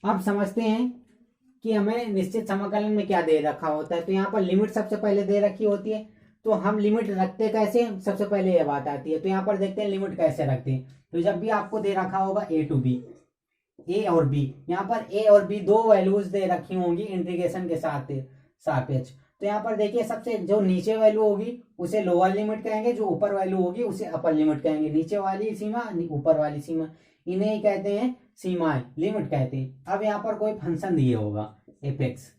अब समझते हैं कि हमें निश्चित समाकलन में क्या दे रखा होता है। तो यहाँ पर लिमिट सबसे पहले दे रखी होती है, तो हम लिमिट रखते कैसे हैं, सबसे पहले यह बात आती है। तो यहाँ पर देखते हैं लिमिट कैसे रखते हैं। तो जब भी आपको दे रखा होगा ए टू बी, ए और बी, यहाँ पर ए और बी दो वैल्यूज दे रखी होंगी इंटीग्रेशन के साथ सापेक्ष। तो यहाँ पर देखिए सबसे जो नीचे वैल्यू होगी उसे लोअर लिमिट कहेंगे, जो ऊपर वैल्यू होगी उसे अपर लिमिट कहेंगे। नीचे वाली सीमा, ऊपर वाली सीमा, इन्हें ही कहते हैं सीमाएं, लिमिट कहते हैं। अब यहाँ पर कोई फंक्शन दिए होगा एफ एक्स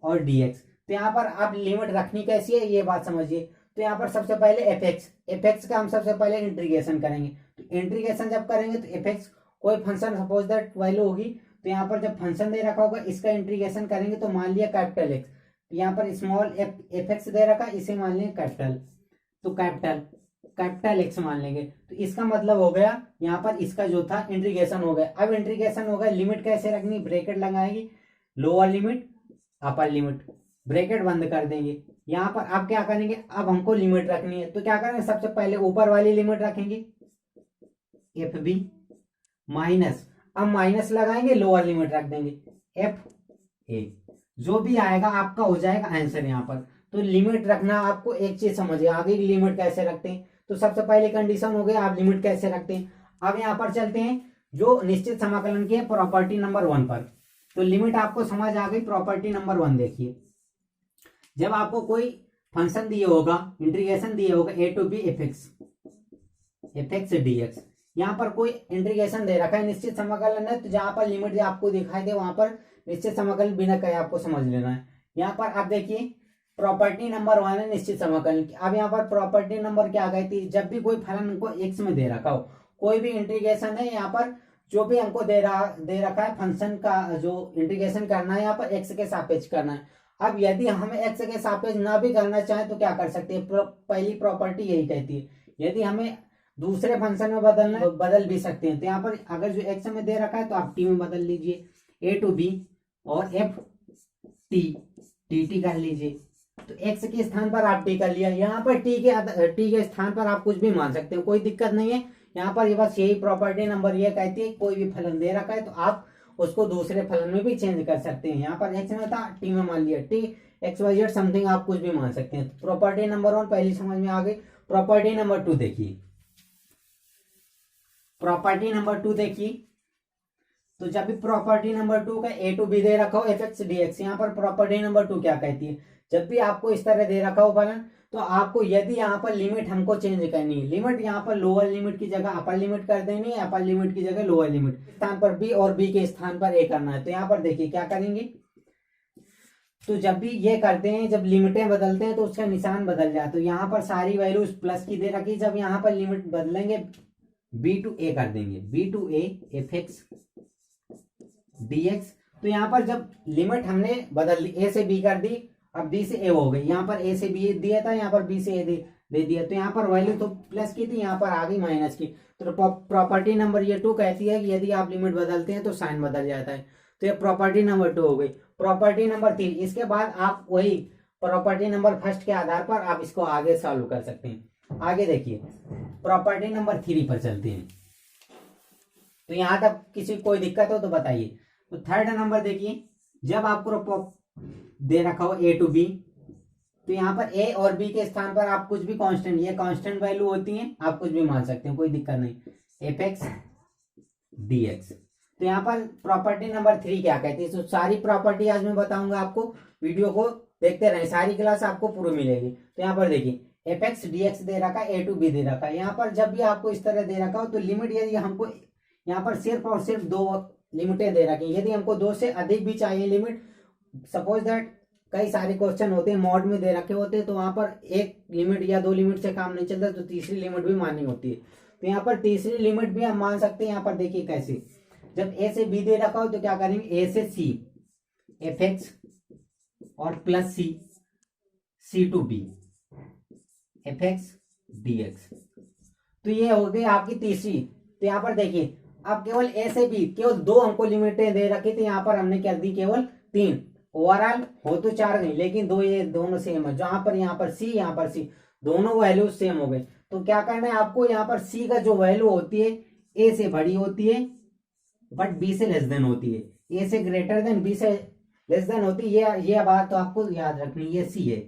और डी एक्स, तो यहाँ पर अब लिमिट रखनी कैसी है ये बात समझिए। तो यहाँ पर सबसे पहले एफ एक्स का हम सबसे पहले इंटीग्रेशन करेंगे। तो इंटीग्रेशन जब करेंगे तो एफ एक्स कोई फंक्शन सपोज दैट वैल्यू होगी, तो यहाँ पर जब फंक्शन दे रखा होगा इसका इंटीग्रेशन करेंगे तो मान लिया कैपिटल एक्स, तो यहाँ पर स्मॉल एफ एक्स दे रखा, इसे मान लेंगे कैपिटल, तो कैपिटल एक्स मान लेंगे। तो इसका मतलब हो गया यहाँ पर इसका जो था इंटीग्रेशन हो गया। अब इंटीग्रेशन हो गया, लिमिट कैसे रखनी, ब्रैकेट लगाएगी, lower limit upper limit, bracket बंद कर देंगे। यहाँ पर अब क्या करेंगे, अब हमको लिमिट रखनी है, तो क्या करेंगे, सबसे पहले ऊपर वाली लिमिट रखेंगे एफ बी माइनस, अब माइनस लगाएंगे, लोअर लिमिट रख देंगे एफ ए, जो भी आएगा आपका हो जाएगा आंसर यहाँ पर। तो लिमिट रखना आपको एक चीज समझिए, आगे की लिमिट कैसे रखते हैं। तो सबसे पहले कंडीशन हो गया, आप लिमिट कैसे रखते हैं। अब यहाँ पर चलते हैं जो निश्चित समाकलन की है प्रॉपर्टी नंबर 1 पर। तो लिमिट आपको समझ आ गई। प्रॉपर्टी नंबर 1 देखिए, जब आपको कोई फंक्शन दिए होगा, इंटीग्रेशन दिए होगा A to B F X D X, यहाँ पर कोई इंटीग्रेशन दे रखा है, निश्चित समाकलन है, तो जहां पर लिमिट आपको दिखाई दे वहां पर निश्चित समाकलन बिना कहे आपको समझ लेना है। यहाँ पर आप देखिए प्रॉपर्टी नंबर 1 है निश्चित समाकलन की। अब यहाँ पर प्रॉपर्टी नंबर क्या गई थी, जब भी कोई फलन को एक्स में दे रखा हो, कोई भी इंटीग्रेशन है, यहाँ पर जो भी हमको दे रखा है फंक्शन का जो इंटीग्रेशन करना है यहाँ पर एक्स के सापेक्ष करना है। अब यदि हमें एक्स के सापेक्ष ना भी करना चाहे तो क्या कर सकते हैं, पहली प्रॉपर्टी यही कहती है यदि हमें दूसरे फंक्शन में बदलना है तो बदल भी सकते हैं। तो यहाँ पर अगर जो एक्स में दे रखा है तो आप टी में बदल लीजिए, ए टू बी और एफ टी टी कर लीजिए। तो एक्स के स्थान पर आप टी कर लिया, यहाँ पर टी के स्थान पर आप कुछ भी मान सकते हो, कोई दिक्कत नहीं है। यहाँ पर ये बस यही प्रॉपर्टी नंबर ये कहती है कोई भी फलन दे रखा है तो आप उसको दूसरे फलन में भी चेंज कर सकते हैं। यहाँ पर एक्स में था, टी में मान लिया, T X Y Z something आप कुछ भी मान सकते हैं। प्रॉपर्टी नंबर 1 पहली समझ में आ गई। प्रॉपर्टी नंबर 2 देखिए, प्रॉपर्टी नंबर 2 देखिए, तो जब भी प्रॉपर्टी नंबर 2 का ए टू बी दे रखा हो एफ एक्स डी एक्स, यहाँ पर प्रॉपर्टी नंबर 2 क्या कहती है, जब भी आपको इस तरह दे रखा हो फलन, तो आपको यदि यहाँ पर लिमिट हमको चेंज करनी है, लिमिट यहाँ पर लोअर लिमिट की जगह अपर लिमिट कर देनी है, अपर लिमिट की जगह लोअर लिमिट, स्थान पर बी और बी के स्थान पर ए करना है। तो यहाँ पर देखिए क्या करेंगे, तो जब भी ये करते हैं, जब लिमिटें बदलते हैं तो उसका निशान बदल जाए। तो यहाँ पर सारी वैल्यूज प्लस की दे रखी, जब यहाँ पर लिमिट बदलेंगे बी टू ए कर देंगे, B to A F X D X. तो यहाँ पर जब लिमिट हमने बदल दी, ए से बी कर दी, अब बी से ए हो गई, यहाँ पर ए से बी दिया था, यहाँ पर बी से ए दे दिया, तो यहाँ पर वैल्यू तो प्लस की थी, यहाँ पर आ गई माइनस की। तो प्रॉपर्टी नंबर ये 2 कहती है कि यदि आप लिमिट बदलते हैं तो साइन बदल जाता है। तो ये प्रॉपर्टी नंबर 2 हो गई। प्रॉपर्टी नंबर 3, इसके बाद आप वही प्रॉपर्टी नंबर फर्स्ट के आधार पर आप इसको आगे सॉल्व कर सकते हैं। आगे देखिए प्रॉपर्टी नंबर 3 पर चलते हैं। तो यहाँ तक किसी कोई दिक्कत हो तो बताइए। तो थर्ड नंबर देखिए, जब आपको दे रखा हो ए टू बी, तो यहाँ पर ए और बी के स्थान पर आप कुछ भी कांस्टेंट, ये कांस्टेंट वैल्यू होती हैं, आप कुछ भी मान सकते हैं, कोई दिक्कत नहीं, एफ एक्स डी एक्स। तो यहाँ पर प्रॉपर्टी नंबर 3 क्या कहती है, तो सारी प्रॉपर्टी आज मैं बताऊंगा आपको, वीडियो को देखते रहे, सारी क्लास आपको पूरी मिलेगी। तो यहाँ पर देखिए एफ एक्स डी एक्स दे रखा है, ए टू बी दे रखा है। यहाँ पर जब भी आपको इस तरह दे रखा हो तो लिमिट, यदि हमको यहाँ पर सिर्फ और सिर्फ 2 लिमिटें दे रखी, यदि हमको 2 से अधिक भी चाहिए लिमिट, सपोज दैट कई सारे क्वेश्चन होते हैं मॉड में दे रखे होते हैं, तो वहां पर एक लिमिट या 2 लिमिट से काम नहीं चलता, तो तीसरी लिमिट भी माननी होती है। तो यहाँ पर तीसरी लिमिट भी हम मान सकते हैं। यहाँ पर देखिए कैसे, जब ए से बी दे रखा हो तो क्या करेंगे, ए से सी एफ एक्स और plus C, C to B F X D X. तो ये हो गई आपकी तीसरी। तो यहाँ पर देखिए अब केवल ए से बी केवल 2 हमको लिमिटें दे रखी थी, यहाँ पर हमने कर दी केवल 3, ओवरऑल हो तो 4 नहीं, लेकिन 2 ये दोनों सेम है, जहां पर यहाँ पर सी, यहाँ पर सी, दोनों वैल्यू सेम हो गए। तो क्या करना है आपको, यहाँ पर सी का जो वैल्यू होती है ए से बड़ी होती है, बट बी से लेस देन होती है, ए से ग्रेटर देन बी से लेस देन होती है। ये बात तो आपको याद रखनी, ये सी है,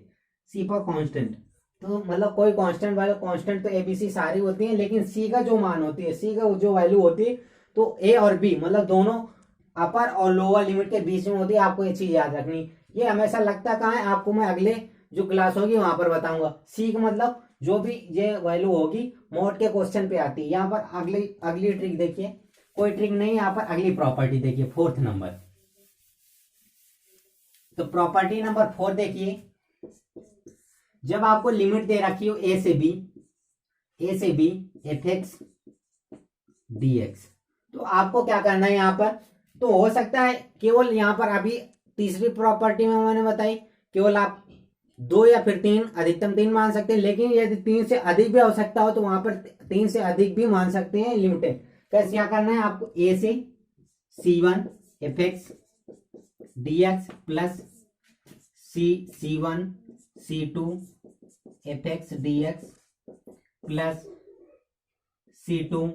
सी फॉर कांस्टेंट। तो मतलब कोई कांस्टेंट वाले, कांस्टेंट तो एबीसी सारी होती है, लेकिन सी का जो मान होती है, सी का जो वैल्यू होती है, तो ए और बी मतलब दोनों अपर और लोअर लिमिट के बीच में होती है। आपको ये चीज याद रखनी। ये हमेशा लगता कहाँ है आपको, मैं अगले जो क्लास होगी वहां पर बताऊंगा। सी का मतलब जो भी ये वैल्यू होगी मोड के क्वेश्चन पे आती है। यहाँ पर अगली अगली ट्रिक देखिए, कोई ट्रिक नहीं, यहाँ पर अगली प्रॉपर्टी देखिए, 4th नंबर। तो प्रॉपर्टी नंबर 4 देखिए, जब आपको लिमिट दे रखी हो ए से B F X D X, तो आपको क्या करना है यहाँ पर। तो हो सकता है केवल यहाँ पर अभी तीसरी प्रॉपर्टी में मैंने बताई, केवल आप 2 या फिर 3, अधिकतम 3 मान सकते हैं, लेकिन यदि 3 से अधिक भी हो सकता हो तो वहां पर 3 से अधिक भी मान सकते हैं लिमिटेड। कैसे क्या करना है आपको, ए से C1 F X D x plus C1 C2 F X D x plus C2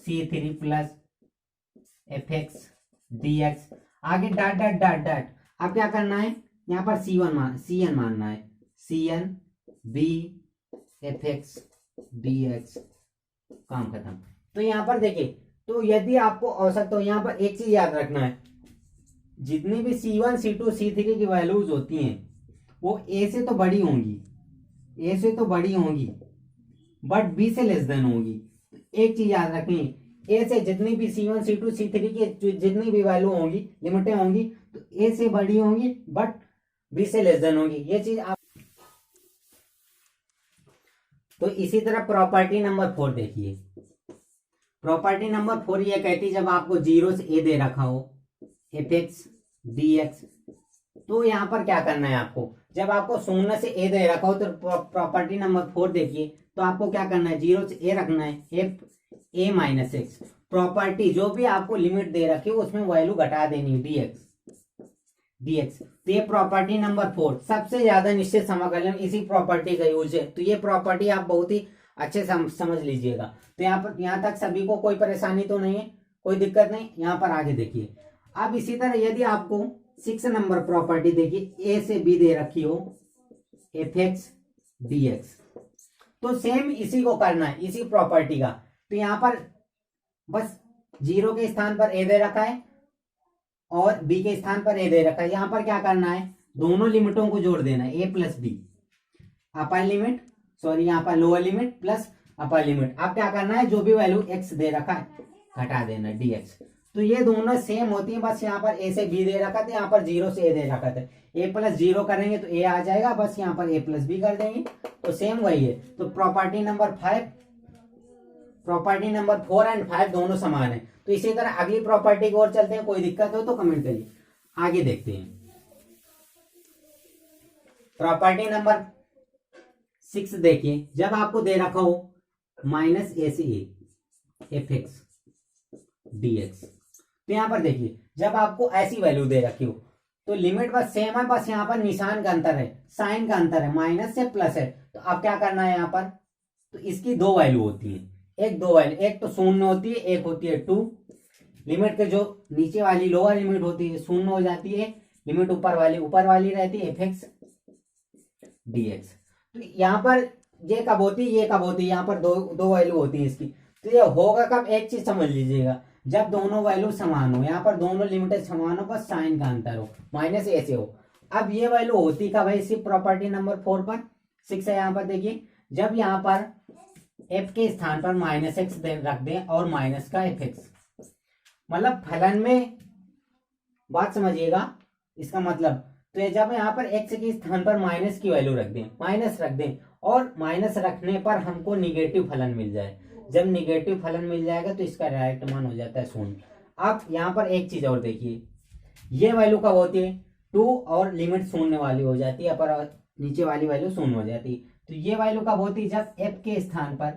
C3 plus F X D x, आगे डॉट डॉट डॉट डॉट। अब क्या करना है, यहाँ पर Cn मानना है, Cn B F X D X, काम खत्म। तो यहाँ पर देखिए, तो यदि आपको आवश्यकता हो, यहाँ पर एक चीज याद रखना है, जितनी भी C1 C2 C3 की वैल्यूज होती हैं वो ए से तो बड़ी होंगी, बट बी से लेस देन होगी। एक चीज याद रखनी, ए से जितनी भी C1 C2 C3 की जितनी भी वैल्यू होंगी, लिमिटें होंगी, तो ए से बड़ी होंगी बट बी से लेस देन होंगी। ये चीज आप, तो इसी तरह प्रॉपर्टी नंबर 4 देखिए। प्रॉपर्टी नंबर 4 ये कहती है, जब आपको 0 से ए दे रखा हो एफ एक्स डी एक्स, तो यहाँ पर क्या करना है आपको, जब आपको 0 से ए दे रखा हो, तो प्रॉपर्टी नंबर 4 देखिए, तो आपको क्या करना है, 0 से ए रखना है, F A minus x. Property जो भी आपको लिमिट दे रखी है उसमें वैल्यू घटा देनी है, डीएक्स। तो ये प्रॉपर्टी नंबर 4, सबसे ज्यादा निश्चित समाकलन इसी प्रॉपर्टी का यूज है। तो ये प्रॉपर्टी आप बहुत ही अच्छे समझ लीजिएगा। तो यहाँ तक सभी को कोई परेशानी तो नहीं है, कोई दिक्कत नहीं। यहाँ पर आगे देखिए, अब इसी तरह यदि आपको 6 नंबर प्रॉपर्टी देखिए, ए से बी दे रखी हो एफ एक्स डी एक्स, तो सेम इसी को करना है, इसी प्रॉपर्टी का। तो यहाँ पर बस 0 के स्थान पर ए दे रखा है और बी के स्थान पर ए दे रखा है। यहाँ पर क्या करना है, दोनों लिमिटों को जोड़ देना है, A plus B, upper limit sorry यहाँ पर lower limit plus upper limit. अब क्या करना है, जो भी वैल्यू एक्स दे रखा है घटा देना, डीएक्स। तो ये दोनों सेम होती है, बस यहाँ पर ए से बी दे रखा था, यहाँ पर 0 से ए दे रखा था। ए प्लस 0 करेंगे तो ए आ जाएगा, बस यहाँ पर ए प्लस बी कर देंगे, तो सेम वही है। तो प्रॉपर्टी नंबर 4 एंड 5 दोनों समान है। तो इसी तरह अगली प्रॉपर्टी की ओर चलते हैं, कोई दिक्कत हो तो कमेंट करिए। आगे देखते हैं प्रॉपर्टी नंबर 6 देखिए, जब आपको दे रखा हो माइनस ए से ए एफ एक्स डी एक्स, तो यहां पर देखिए, जब आपको ऐसी वैल्यू दे रखी हो तो लिमिट बस सेम है, बस यहाँ पर निशान का अंतर है, साइन का अंतर है, माइनस से प्लस है। तो अब क्या करना है यहाँ पर, तो इसकी 2 वैल्यू होती है, एक तो 0 होती है, एक होती है 2। लिमिट के जो नीचे वाली लोअर लिमिट होती है 0 हो जाती है, लिमिट ऊपर वाली रहती है एफ एक्स डी एक्स। तो यहाँ पर ये कब होती है, यहाँ पर दो वैल्यू होती है इसकी। तो ये होगा कब, एक चीज समझ लीजिएगा, जब दोनों वैल्यू समान हो, यहाँ पर दोनों लिमिटेड समान हो, बस साइन का अंतर हो, माइनस ऐसे हो। अब ये वैल्यू होती कब है, इसी प्रॉपर्टी नंबर 4 पर 6 है। यहाँ पर देखिए, जब यहाँ पर f के स्थान पर माइनस एक्स रख दें और माइनस का एफ एक्स, मतलब फलन में बात समझिएगा इसका मतलब। तो जब यहाँ पर x के स्थान पर माइनस की वैल्यू रख दें और माइनस रखने पर हमको निगेटिव फलन मिल जाए, जब निगेटिव फलन मिल जाएगा तो इसका डायरेक्ट मान हो जाता है 0। अब यहाँ पर एक चीज और देखिए, ये वैल्यू कब होती है, 2 और लिमिट 0 वाली हो जाती है, पर नीचे वाली वैल्यू 0 हो जाती है। तो ये वैल्यू कब होती है, जब f के स्थान पर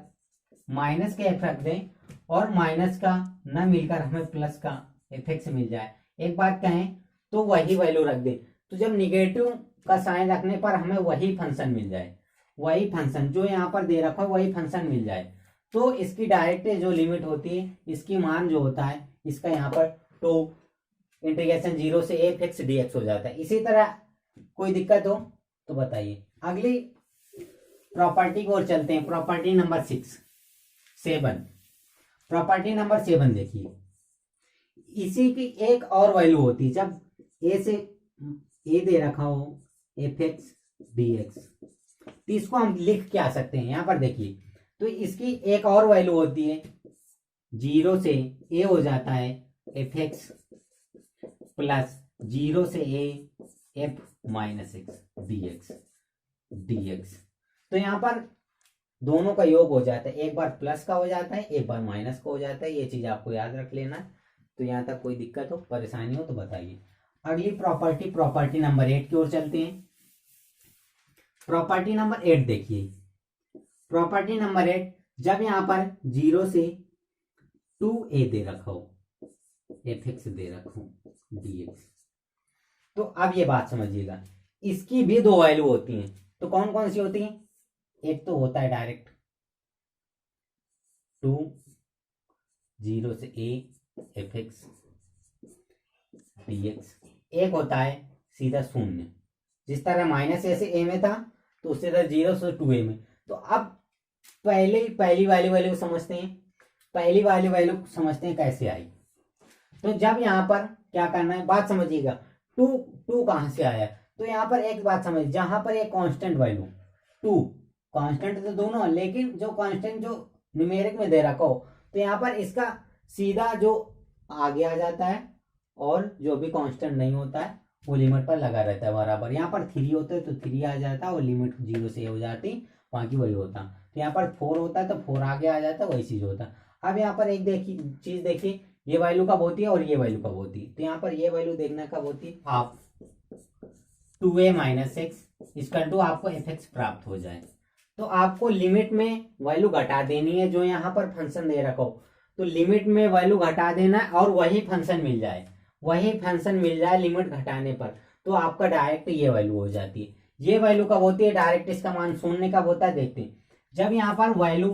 माइनस का f रख दें और माइनस का न मिलकर हमें प्लस का एफ एक्स मिल जाए। एक बात कहें तो वही वैल्यू रख दें, तो जब निगेटिव का साइन रखने पर हमें वही फंक्शन मिल जाए, वही फंक्शन जो यहाँ पर दे रखा है वही फंक्शन मिल जाए, तो इसकी डायरेक्ट जो लिमिट होती है, इसकी मान जो होता है इसका यहाँ पर 2 इंटीग्रेशन 0 से एफ एक्स डी एक्स हो जाता है। इसी तरह कोई दिक्कत हो तो बताइए। अगली प्रॉपर्टी की ओर चलते हैं, प्रॉपर्टी नंबर 7। प्रॉपर्टी नंबर 7 देखिए, इसी की एक और वैल्यू होती है, जब ए से ए दे रखा हो एफ एक्स डी एक्स, तो इसको हम लिख के आ सकते हैं। यहां पर देखिए, तो इसकी एक और वैल्यू होती है, 0 से ए हो जाता है एफ एक्स प्लस 0 से A F minus x D X. तो यहाँ पर दोनों का योग हो जाता है, एक बार प्लस का हो जाता है, एक बार माइनस का हो जाता है। ये चीज आपको याद रख लेना है। तो यहाँ तक कोई दिक्कत हो, परेशानी हो तो बताइए। अगली प्रॉपर्टी नंबर 8 की ओर चलते हैं। प्रॉपर्टी नंबर 8 देखिए, प्रॉपर्टी नंबर 8, जब यहाँ पर 0 से 2a दे रखा हो, एफ एक्स दे रखा हो डी एक्स, तो अब ये बात समझिएगा, इसकी भी 2 वैल्यू होती हैं। तो कौन कौन सी होती हैं? एक तो होता है डायरेक्ट 2 0 से a F X D x, एक होता है सीधा 0, जिस तरह माइनस ए से ए में था तो उससे तरह 0 से 2a में। तो अब पहली वाली वैल्यू समझते हैं, कैसे आई। तो जब यहाँ पर क्या करना है, बात समझिएगा, 2 कहां से आया। तो यहाँ पर एक बात समझ, जहां पर एक कांस्टेंट वैल्यू 2, कांस्टेंट तो दोनों, लेकिन जो कांस्टेंट जो न्यूमेरिक में दे रखा हो, तो यहाँ पर इसका सीधा जो आगे आ जाता है, और जो भी कांस्टेंट नहीं होता है वो लिमिट पर लगा रहता है बराबर। यहाँ पर 3 होता है तो 3 आ जाता है, और लिमिट 0 से हो जाती, बाकी वही होता। तो यहाँ पर 4 होता है तो 4 आगे आ जाता है, वही चीज होता। अब यहाँ पर एक चीज देखिए, ये वैल्यू कब होती है और ये वैल्यू कब होती है। तो यहाँ पर ये वैल्यू देखना कब होती है, आप 2a माइनस एक्स इसका टू आपको एफ एक्स प्राप्त हो जाए, तो आपको लिमिट में वैल्यू घटा देनी है, जो यहाँ पर फंक्शन दे रखा हो, तो लिमिट में वैल्यू घटा देना और वही फंक्शन मिल जाए, लिमिट घटाने पर, तो आपका डायरेक्ट ये वैल्यू हो जाती है। ये वैल्यू कब होती है, डायरेक्ट इसका मान 0 कब होता है, देखते हैं। जब यहाँ पर value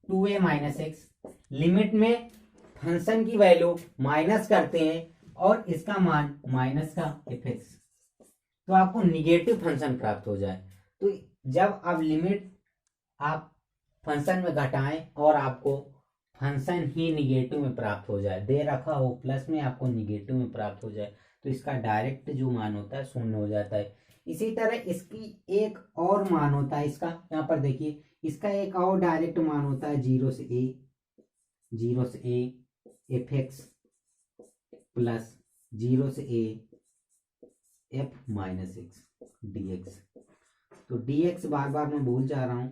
2a minus x, limit में फंक्शन की वैल्यू माइनस करते हैं और इसका मान माइनस का एफ एक्स, तो आपको निगेटिव फंक्शन प्राप्त हो जाए। तो जब आप लिमिट आप फंक्शन में घटाएं और आपको फंक्शन ही निगेटिव में प्राप्त हो जाए, दे रखा हो प्लस में, आपको निगेटिव में प्राप्त हो जाए, तो इसका डायरेक्ट जो मान होता है 0 हो जाता है। इसी तरह इसकी एक और मान होता है, इसका यहाँ पर देखिए, इसका एक और डायरेक्ट मान होता है 0 से a एफ एक्स प्लस 0 से a F minus x D X. तो डी एक्स बार बार मैं भूल जा रहा हूं,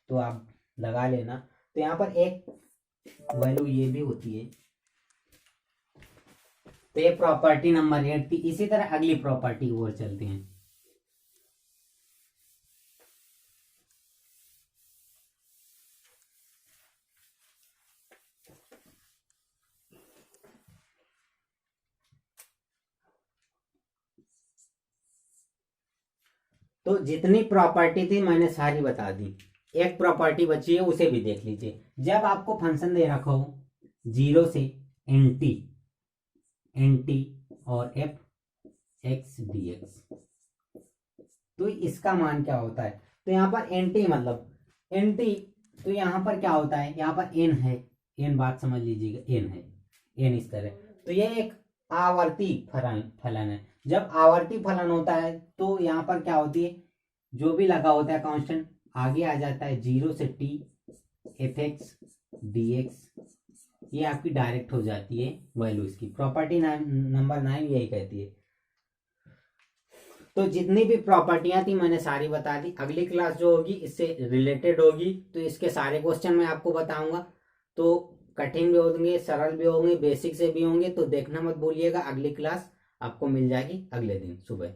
तो आप लगा लेना। तो यहाँ पर एक वैल्यू ये भी होती है। तो ये प्रॉपर्टी नंबर 8 थी। इसी तरह अगली प्रॉपर्टी की ओर चलते हैं। तो जितनी प्रॉपर्टी थी मैंने सारी बता दी, एक प्रॉपर्टी बची है उसे भी देख लीजिए। जब आपको फंक्शन दे रखा हो 0 से एन और एफ एक्स डी एक्स, तो इसका मान क्या होता है। तो यहाँ पर एन मतलब तो यहाँ पर क्या होता है, यहाँ पर एन है, एन बात समझ लीजिएगा, एन है, एन इस तरह। तो ये एक आवर्ती फलन है। जब आवर्ती फलन होता है तो यहाँ पर क्या होती है, जो भी लगा होता है कांस्टेंट आगे आ जाता है, 0 से T F X D x, ये आपकी डायरेक्ट हो जाती है वैल्यू। इसकी प्रॉपर्टी नंबर 9 यही कहती है। तो जितनी भी प्रॉपर्टियां थी मैंने सारी बता दी। अगली क्लास जो होगी इससे रिलेटेड होगी, तो इसके सारे क्वेश्चन मैं आपको बताऊंगा। तो कठिन भी होंगे, सरल भी होंगे, बेसिक से भी होंगे, तो देखना मत भूलिएगा। अगली क्लास आपको मिल जाएगी अगले दिन सुबह।